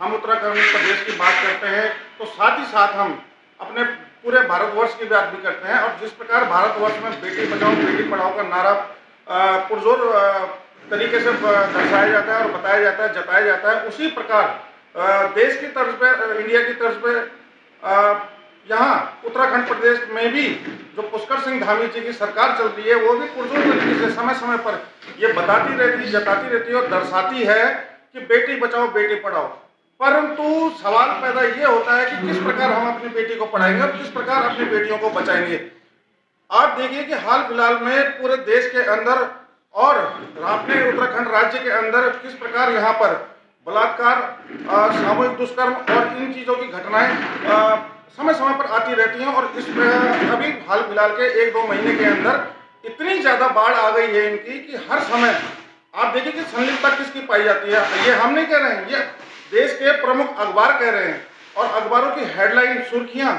हम उत्तराखंड प्रदेश की बात करते हैं तो साथ ही साथ हम अपने पूरे भारतवर्ष की बात भी करते हैं। और जिस प्रकार भारतवर्ष में बेटी बचाओ बेटी पढ़ाओ का नारा पुरजोर तरीके से दर्शाया जाता है और बताया जाता है, जताया जाता है, उसी प्रकार देश की तर्ज पे, इंडिया की तर्ज पे यहाँ उत्तराखंड प्रदेश में भी जो पुष्कर सिंह धामी जी की सरकार चल रही है, वो भी पुरजोर तरीके से समय समय पर ये बताती रहती है, जताती रहती है और दर्शाती है कि बेटी बचाओ बेटी पढ़ाओ। परंतु सवाल पैदा ये होता है कि किस प्रकार हम अपनी बेटी को पढ़ाएंगे और किस प्रकार अपनी बेटियों को बचाएंगे। आप देखिए कि हाल फिलहाल में पूरे देश के अंदर और अपने उत्तराखंड राज्य के अंदर किस प्रकार यहाँ पर बलात्कार, सामूहिक दुष्कर्म और इन चीज़ों की घटनाएं समय समय पर आती रहती हैं। और इस अभी हाल फिलहाल के 1-2 महीने के अंदर इतनी ज़्यादा बाढ़ आ गई है इनकी कि हर समय आप देखिए कि संलिप्तता किसकी पाई जाती है। ये हम नहीं कह रहे हैं, ये देश के प्रमुख अखबार कह रहे हैं और अखबारों की हेडलाइन सुर्खियां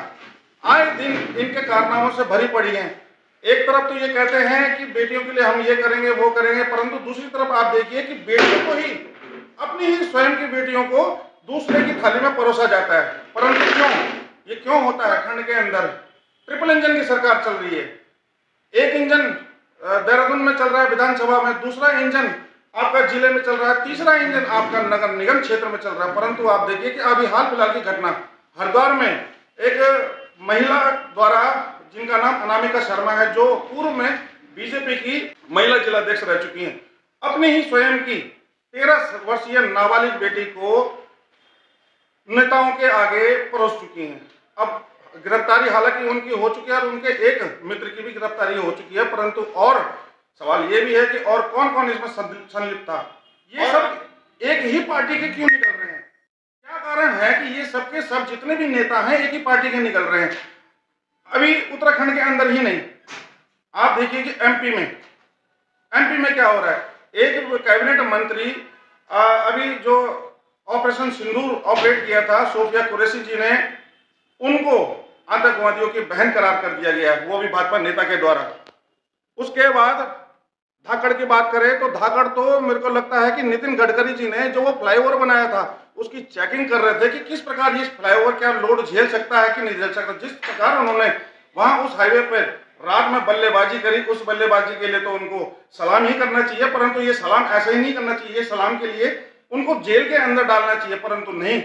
आए दिन इनके कारनामों से भरी पड़ी हैं। एक तरफ तो ये कहते हैं कि बेटियों के लिए हम ये करेंगे वो करेंगे, परंतु दूसरी तरफ आप देखिए कि बेटियों को ही, अपनी ही स्वयं की बेटियों को दूसरे की थाली में परोसा जाता है। परंतु क्यों, ये क्यों होता है? खंड के अंदर ट्रिपल इंजन की सरकार चल रही है। एक इंजन देहरादून में चल रहा है विधानसभा में, दूसरा इंजन आपका जिले में चल रहा है, तीसरा इंजन आपका नगर निगम क्षेत्र में चल रहा है। परंतु आप देखिए कि अभी हाल फिलहाल की घटना हरिद्वार में एक महिला द्वारा, जिनका नाम अनामिका शर्मा है, जो पूर्व में बीजेपी की महिला जिलाध्यक्ष रह चुकी हैं, अपनी ही स्वयं की 13 वर्षीय नाबालिग बेटी को नेताओं के आगे परोस चुकी हैं। अब गिरफ्तारी हालांकि उनकी हो चुकी है और उनके एक मित्र की भी गिरफ्तारी हो चुकी है, परंतु और सवाल ये भी है कि और कौन कौन इसमें संलिप्त था। ये सब एक ही पार्टी के क्यों निकल रहे हैं? क्या कारण है कि ये सबके सब जितने भी नेता हैं एक ही पार्टी के निकल रहे हैं? अभी उत्तराखंड के अंदर ही नहीं, आप देखिए कि एमपी में क्या हो रहा है। एक कैबिनेट मंत्री अभी जो ऑपरेशन सिंदूर ऑपरेट किया था, सोफिया कुरैशी जी ने उनको आतंकवादियों की बहन करार कर दिया गया, वो भी भाजपा नेता के द्वारा। उसके बाद धाकड़ की बात करें तो धाकड़ तो मेरे को लगता है कि नितिन गडकरी जी ने जो वो फ्लाईओवर बनाया था उसकी चेकिंग कर रहे थे कि किस प्रकार ये फ्लाईओवर क्या लोड झेल सकता है कि नहीं झेल सकता। जिस प्रकार उन्होंने वहां उस हाईवे पर रात में बल्लेबाजी करी, उस बल्लेबाजी के लिए तो उनको सलाम ही करना चाहिए, परंतु ये सलाम ऐसे ही नहीं करना चाहिए। सलाम के लिए उनको जेल के अंदर डालना चाहिए, परंतु नहीं।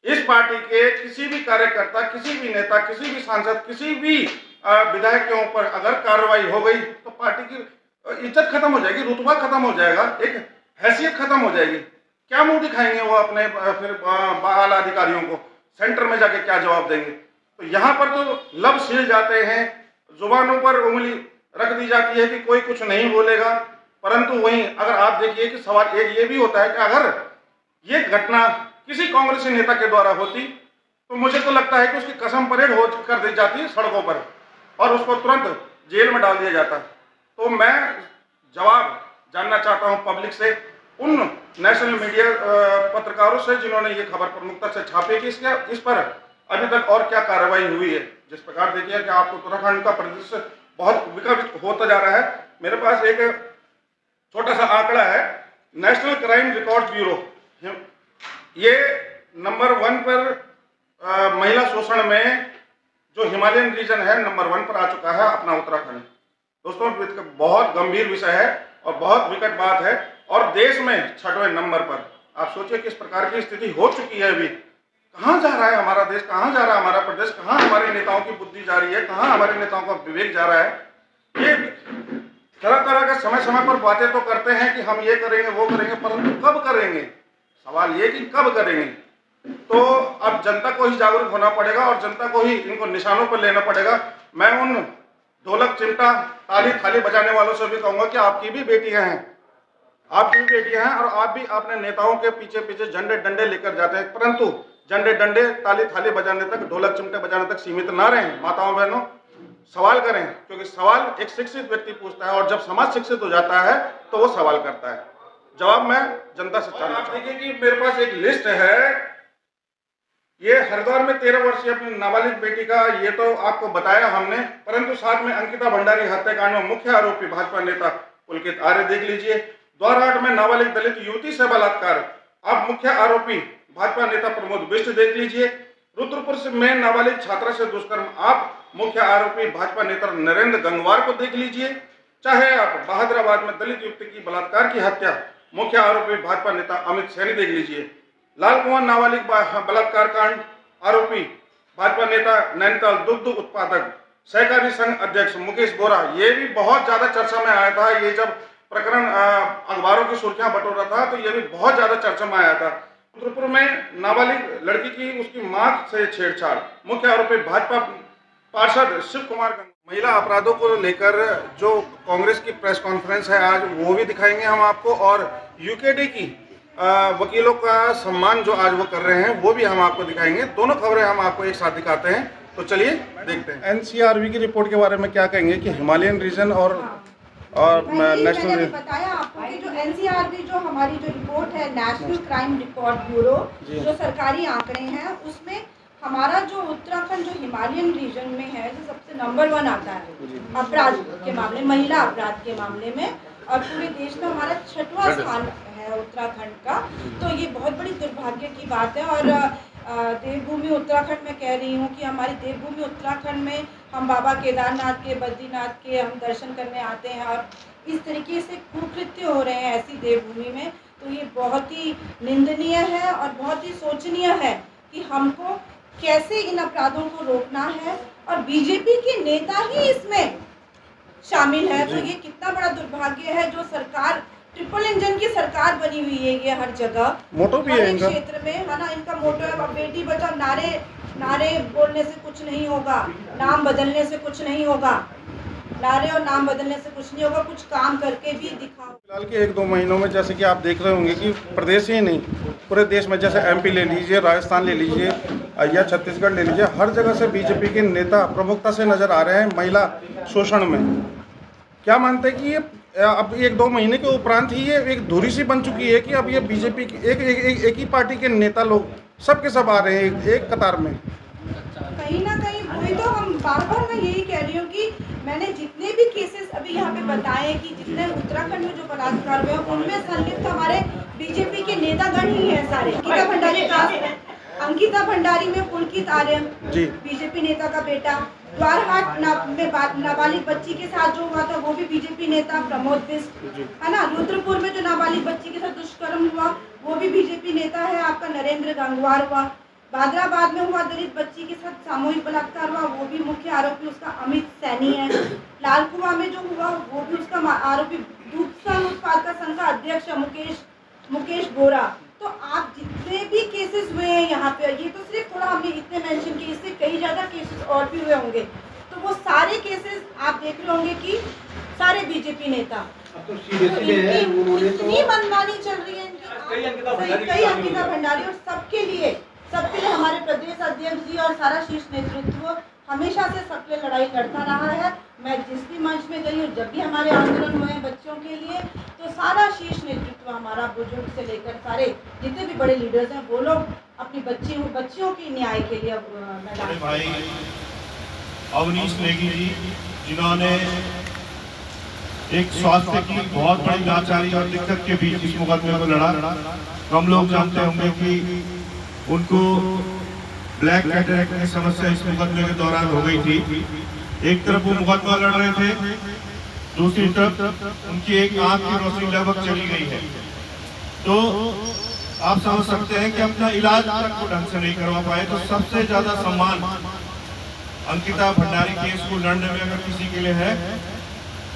इस पार्टी के किसी भी कार्यकर्ता, किसी भी नेता, किसी भी सांसद, किसी भी विधायक के ऊपर अगर कार्रवाई हो गई तो पार्टी की इज्जत खत्म हो जाएगी, रुतबा खत्म हो जाएगा, एक हैसियत खत्म हो जाएगी। क्या मुंह दिखाएंगे वो अपने फिर आला अधिकारियों को? सेंटर में जाके क्या जवाब देंगे? तो यहाँ पर तो लब सिल जाते हैं, जुबानों पर उंगली रख दी जाती है कि कोई कुछ नहीं बोलेगा। परंतु वहीं अगर आप देखिए कि सवाल एक ये भी होता है कि अगर ये घटना किसी कांग्रेसी नेता के द्वारा होती तो मुझे तो लगता है कि उसकी कसम परेड हो कर दी जाती सड़कों पर और उसको तुरंत जेल में डाल दिया जाता। तो मैं जवाब जानना चाहता हूं पब्लिक से, उन नेशनल मीडिया पत्रकारों से जिन्होंने ये खबर प्रमुखता से छापी कि इस पर अभी तक और क्या कार्रवाई हुई है। जिस प्रकार देखिए कि आपको उत्तराखंड का परिदृश्य बहुत विकसित होता जा रहा है। मेरे पास एक छोटा सा आंकड़ा है, नेशनल क्राइम रिकॉर्ड ब्यूरो, ये नंबर 1 पर महिला शोषण में जो हिमालयन रीजन है नंबर 1 पर आ चुका है अपना उत्तराखंड। दोस्तों बहुत गंभीर विषय है और बहुत विकट बात है और देश में 6वें नंबर पर। आप सोचिए किस प्रकार की स्थिति हो चुकी है। अभी कहाँ जा रहा है हमारा देश, कहाँ जा रहा है हमारा प्रदेश, कहाँ हमारे नेताओं की बुद्धि जा रही है, कहाँ हमारे नेताओं का विवेक जा रहा है। ये तरह तरह के समय समय पर बातें तो करते हैं कि हम ये करेंगे वो करेंगे, परंतु कब करेंगे? सवाल ये कि कब करेंगे। तो अब जनता को ही जागरूक होना पड़ेगा और जनता को ही इनको निशानों पर लेना पड़ेगा। मैं उन ढोलक चिमटा ताली थाली बजाने वालों से भी कहूंगा कि आपकी भी बेटियां हैं, आपकी भी बेटियां हैं और आप भी अपने नेताओं के पीछे पीछे झंडे डंडे लेकर जाते हैं, परंतु झंडे डंडे ताली थाली बजाने तक, ढोलक चिमटे बजाने तक सीमित ना रहें। माताओं बहनों, सवाल करें, क्योंकि सवाल एक शिक्षित व्यक्ति पूछता है और जब समाज शिक्षित हो जाता है तो वो सवाल करता है। जवाब मैं जनता से चाहता हूं। देखिए कि मेरे पास एक लिस्ट है, ये हरिद्वार में 13 वर्षीय अपनी नाबालिग बेटी का ये तो आपको बताया हमने, परंतु साथ में अंकिता भंडारी हत्याकांड में मुख्य आरोपी भाजपा नेता पुलकित आर्य देख लीजिए। द्वारहाट में नाबालिग दलित युवती से बलात्कार, अब मुख्य आरोपी भाजपा नेता प्रमोद बिष्ट देख लीजिए। रुद्रपुर से में नाबालिग छात्रा से दुष्कर्म आप मुख्य आरोपी भाजपा नेता नरेंद्र गंगवार को देख लीजिए। चाहे आप बहादुराबाद में दलित युवती की बलात्कार की हत्या मुख्य आरोपी भाजपा नेता अमित सैनी देख लीजिए। लाल कुआं नाबालिग बलात्कार कांड आरोपी भाजपा नेता नैनीताल दुग्ध उत्पादक सहकारी संघ अध्यक्ष मुकेश बोरा, ये भी बहुत ज्यादा चर्चा में आया था। ये जब प्रकरण अखबारों की सुर्खियां बटोर रहा था तो ये भी बहुत ज्यादा चर्चा में आया था। रुद्रपुर में नाबालिग लड़की की उसकी मां से छेड़छाड़ मुख्य आरोपी भाजपा पार्षद शिव कुमार। महिला अपराधों को लेकर जो कांग्रेस की प्रेस कॉन्फ्रेंस है आज, वो भी दिखाएंगे हम आपको, और यूकेडी की वकीलों का सम्मान जो आज वो कर रहे हैं वो भी हम आपको दिखाएंगे। दोनों खबरें हम आपको एक साथ दिखाते हैं, तो चलिए देखते हैं। एनसीआरबी की रिपोर्ट के बारे में क्या कहेंगे कि हिमालयन रीजन और मैंने बताया आपको कि जो एनसीआरबी जो हमारी जो रिपोर्ट है नेशनल क्राइम रिकॉर्ड ब्यूरो, जो सरकारी आंकड़े हैं, उसमें हमारा जो उत्तराखंड जो हिमालयन रीजन में है जो सबसे नंबर 1 आता है अपराध के मामले, महिला अपराध के मामले में, और पूरे देश में हमारा 6वां स्थान है उत्तराखंड का। तो ये बहुत बड़ी दुर्भाग्य की बात है। और देवभूमि उत्तराखंड में कह रही हूँ कि हमारी देवभूमि उत्तराखंड में हम बाबा केदारनाथ के, बद्रीनाथ के हम दर्शन करने आते हैं, और इस तरीके से कुकृत्य हो रहे हैं ऐसी देवभूमि में, तो ये बहुत ही निंदनीय है और बहुत ही शोचनीय है कि हमको कैसे इन अपराधों को रोकना है, और बीजेपी के नेता ही इसमें शामिल है। तो ये कितना बड़ा दुर्भाग्य है। जो सरकार ट्रिपल इंजन की सरकार बनी हुई है, ये हर जगह मोटो भी है इनका क्षेत्र में, है ना, इनका मोटो है अब बेटी बचाओ। नारे बोलने से कुछ नहीं होगा, नाम बदलने से कुछ नहीं होगा, नारे और नाम बदलने से कुछ नहीं होगा, कुछ काम करके भी दिखाओ। फिलहाल के 1-2 महीनों में जैसे कि आप देख रहे होंगे कि प्रदेश ही नहीं पूरे देश में, जैसे एमपी ले लीजिए, राजस्थान ले लीजिए या छत्तीसगढ़ ले लीजिए, हर जगह से बीजेपी के नेता प्रमुखता से नजर आ रहे हैं महिला शोषण में। क्या मानते हैं कि ये अब 1-2 महीने के उपरांत ही ये एक धुरी सी बन चुकी है कि अब ये बीजेपी की एक ही पार्टी के नेता लोग सब के सब आ रहे हैं एक कतार में? कहीं ना कहीं वही तो हम बार मैं यही कह रही हूँ कि मैंने जितने भी केसेस अभी यहाँ पे बताए कि जितने उत्तराखंड में जो बलात्कार हुए उनमें संलिप्त हमारे बीजेपी के नेतागण ही हैं सारे। अंकिता भंडारी में पुलकित आर्यन बीजेपी नेता का बेटा, द्वारहाट में नाबालिग बच्ची के साथ जो हुआ था वो भी बीजेपी नेता प्रमोद बिष्ट, है ना। रुद्रपुर में जो नाबालिग बच्ची के साथ दुष्कर्म हुआ वो भी बीजेपी नेता है आपका नरेंद्र गंगवार हुआ। बहादुराबाद में हुआ दलित बच्ची के साथ सामूहिक बलात्कार हुआ, वो भी मुख्य आरोपी उसका अमित सैनी है। लाल कुआं में जो हुआ वो भी उसका आरोपी दूध उत्पादक संघ का अध्यक्ष मुकेश बोरा। तो आप जितने भी केसेस हुए हैं यहाँ पे, ये तो सिर्फ थोड़ा हमने इतने मेंशन किए, इससे कई ज़्यादा केसेस और भी हुए होंगे। तो वो सारे केसेस आप देख रहे होंगे कि सारे बीजेपी नेता, तो इतनी मनमानी चल रही है इनकी, कई अंकिता भंडारी, और सबके लिए हमारे प्रदेश अध्यक्ष जी और सारा शीर्ष नेतृत्व हमेशा से सबके लड़ाई लड़ता रहा है। मैं जिस भी मंच में गई हूँ, जब भी हमारे आंदोलन हुए हैं बच्चों के लिए, तो सारा शीर्ष नेतृत्व हमारा, बुजुर्ग से लेकर सारे जितने भी बड़े लीडर्स हैं, वो लोग अपनी बच्चियों के न्याय के लिए मैदान। भाई अवनीश नेगी जी, जिन्होंने एक स्वास्थ्य की बहुत बड़ी लाचारी और दिक्कत के बीच इस मुकदमे को लड़ा। हम लोग जानते होंगे कि उनको ब्लैक कैटरेक्ट की समस्या इस मुकदमे के दौरान हो गई थी। एक तरफ वो मुकदमा लड़ रहे थे, दूसरी तरफ उनकी एक आंख की रोशनी लगभग चली गई है। तो आप समझ सकते हैं कि अपना इलाज तक को ढंग से नहीं करवा पाए। तो सबसे ज्यादा सम्मान अंकिता भंडारी केस को लड़ने में अगर किसी के लिए है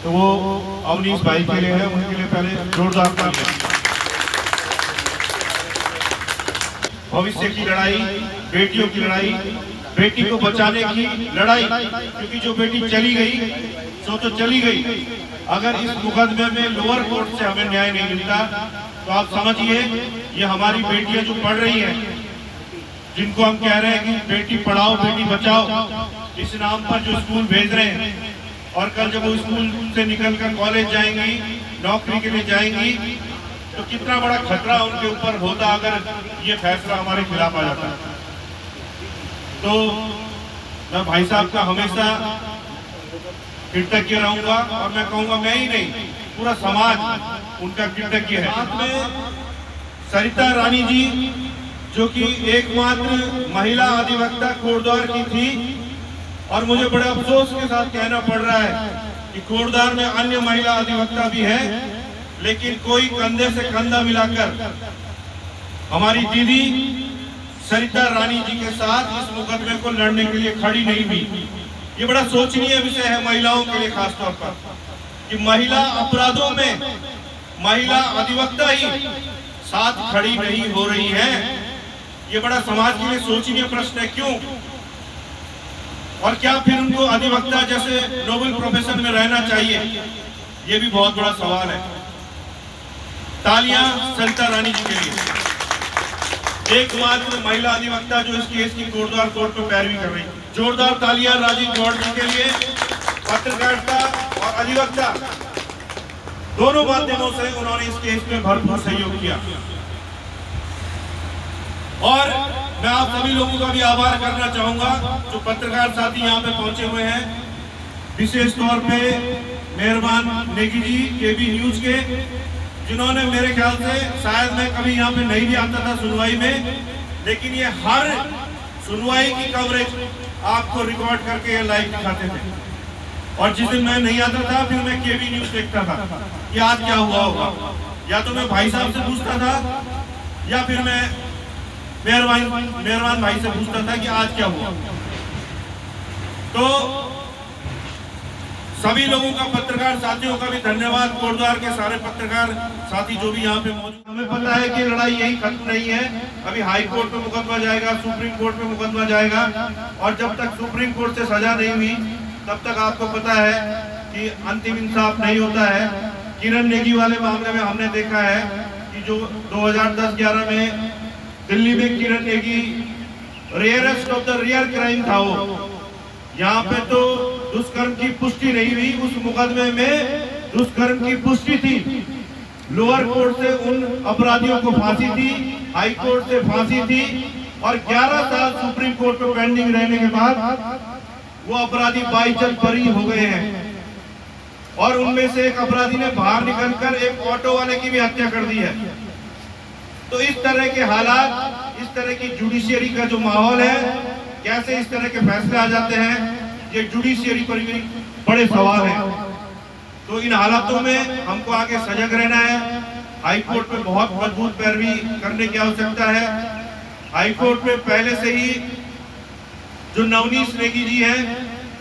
तो वो अवनीश भाई के लिए है। उनके लिए पहले जोरदार तालियां। भविष्य की लड़ाई, बेटियों की लड़ाई, बेटी को बचाने की लड़ाई, क्योंकि जो बेटी चली गई सो तो चली गई। अगर इस मुकदमे में लोअर कोर्ट से हमें न्याय नहीं मिलता तो आप समझिए ये हमारी बेटियां जो पढ़ रही हैं, जिनको हम कह रहे हैं कि बेटी पढ़ाओ बेटी बचाओ, इस नाम पर जो स्कूल भेज रहे हैं, और कल जब वो स्कूल से निकलकर कॉलेज जाएंगी, नौकरी के लिए जाएंगी, तो कितना बड़ा खतरा उनके ऊपर होता अगर ये फैसला हमारे खिलाफ आ जाता। तो मैं भाई साहब का हमेशा कृतज्ञ रहूंगा, और मैं कहूंगा मैं ही नहीं पूरा समाज उनका कृतज्ञ है। साथ में सरिता रानी जी जो कि एकमात्र महिला अधिवक्ता कोटद्वार की थी, और मुझे बड़े अफसोस के साथ कहना पड़ रहा है कि कोटद्वार में अन्य महिला अधिवक्ता भी है, लेकिन कोई कंधे से कंधा मिलाकर हमारी दीदी सरिता रानी जी के साथ इस मुकदमे को लड़ने के लिए खड़ी नहीं हुई। ये बड़ा सोचनीय विषय है महिलाओं के लिए, खासतौर पर कि महिला अपराधों में महिला अधिवक्ता ही साथ खड़ी नहीं हो रही है। ये बड़ा समाज के लिए सोचनीय प्रश्न है, क्यों? और क्या फिर उनको अधिवक्ता जैसे नोबल प्रोफेशन में रहना चाहिए? ये भी बहुत बड़ा सवाल है। तालियां सरिता रानी जी के लिए, एकमात्र महिला अधिवक्ता जो इस केस की कोटद्वार कोर्ट में पैरवी कर रही है। जोरदार तालियां राजीव गौड़ जी के लिए। पत्रकारिता और अधिवक्ता दोनों माध्यमों से उन्होंने इस केस में भरपूर सहयोग किया, और मैं आप सभी लोगों का भी आभार करना चाहूंगा जो पत्रकार साथी यहाँ पे पहुंचे हुए हैं, विशेष तौर पे मेहरबान नेगी जी केबी न्यूज के, जिन्होंने मेरे ख्याल से शायद मैं कभी यहाँ पे नहीं भी आता था सुनवाई में, लेकिन ये हर सुनवाई की कवरेज आपको रिकॉर्ड करके ये लाइव दिखाते थे। और जिस दिन मैं नहीं आता था फिर मैं केबी न्यूज देखता था कि आज क्या हुआ होगा, या तो मैं भाई साहब से पूछता था या फिर मैं मेहरबान भाई से पूछता था कि आज क्या हुआ। तो सभी लोगों का, पत्रकार साथियों का भी धन्यवाद, कोटद्वार के सारे पत्रकार साथी जो भी यहाँ पे मौजूद। हमें पता है कि लड़ाई यही खत्म नहीं है, अभी हाई कोर्ट में मुकदमा जाएगा, सुप्रीम कोर्ट में मुकदमा जाएगा, और जब तक सुप्रीम कोर्ट से सजा नहीं हुई तब तक आपको पता है कि अंतिम इंसाफ नहीं होता है। किरण नेगी वाले मामले में हमने देखा है कि जो 2010-11 में दिल्ली में Kiran Negi rarest of the rare crime था, वो यहाँ पे तो दुष्कर्म की पुष्टि नहीं हुई, उस मुकदमे में दुष्कर्म की पुष्टि थी। लोअर कोर्ट से उन अपराधियों को फांसी थी, हाई कोर्ट से फांसी थी, और 11 साल सुप्रीम कोर्ट में पेंडिंग रहने के बाद वो अपराधी बाईचल बरी हो गए हैं। और उनमें से एक अपराधी ने बाहर निकलकर एक ऑटो वाले की भी हत्या कर दी है। तो इस तरह के हालात, इस तरह की जुडिशियरी का जो माहौल है, कैसे इस तरह के फैसले आ जाते हैं, ये जुडिशियरी पर भी बड़े सवाल हैं। तो इन हालातों में हमको आगे सजग रहना है। हाई कोर्ट में बहुत मजबूत पैरवी करने की आवश्यकता है। हाई कोर्ट में पहले से ही जो नवनीश नेगी जी हैं,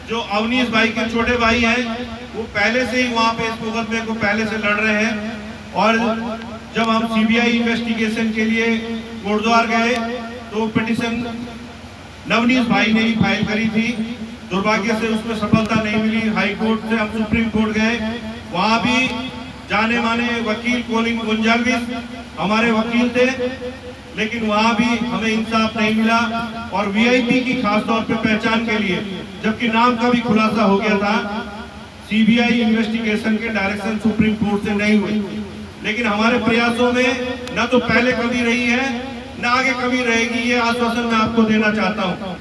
जो अवनीश भाई के छोटे भाई हैं, वो पहले से ही वहाँ पे इस मुकदमे को पहले से लड़ रहे हैं। और जब हम सीबीआई इन्वेस्टिगेशन के लिए कोटद्वार गए तो पिटीशन नवनीश भाई ने ही फाइल करी थी। दुर्भाग्य से उसमें सफलता नहीं मिली। हाई कोर्ट से हम सुप्रीम कोर्ट गए, वहाँ भी जाने माने वकील कोलिन गोंजाल्विस हमारे वकील थे, लेकिन वहाँ भी हमें इंसाफ नहीं मिला। और वीआईपी की खासतौर पे पहचान के लिए, जबकि नाम का भी खुलासा हो गया था, सीबीआई इन्वेस्टिगेशन के डायरेक्शन सुप्रीम कोर्ट से नहीं हुई। लेकिन हमारे प्रयासों में न तो पहले कभी रही है, न आगे कभी रहेगी, ये आश्वासन मैं आपको देना चाहता हूँ।